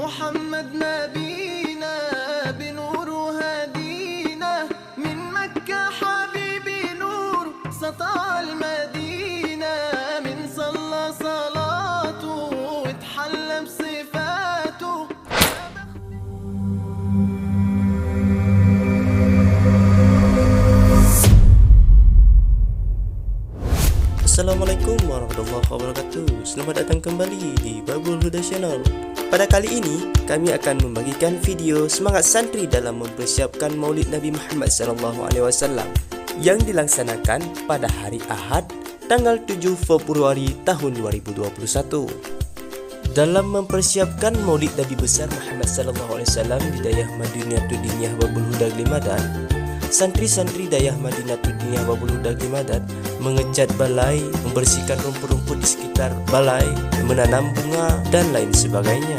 محمد نبينا بنور هدينا من مكة حبيبي نور سطع المدينة من صلى صلاته وتحلى بصفاته. Assalamualaikum warahmatullahi wabarakatuh. Selamat datang kembali di Babul Huda Channel. Pada kali ini kami akan membagikan video semangat santri dalam mempersiapkan Maulid Nabi Muhammad SAW yang dilaksanakan pada hari Ahad tanggal 7 Februari tahun 2021. Dalam mempersiapkan Maulid Nabi besar Muhammad SAW di Dayah Madinatul Diniyah Babul Huda Glimadan, santri-santri Dayah Madinatul Diniyah Babul Huda Glimadan mengecat balai, membersihkan rumput-rumput di sekitar balai, menanam bunga dan lain sebagainya.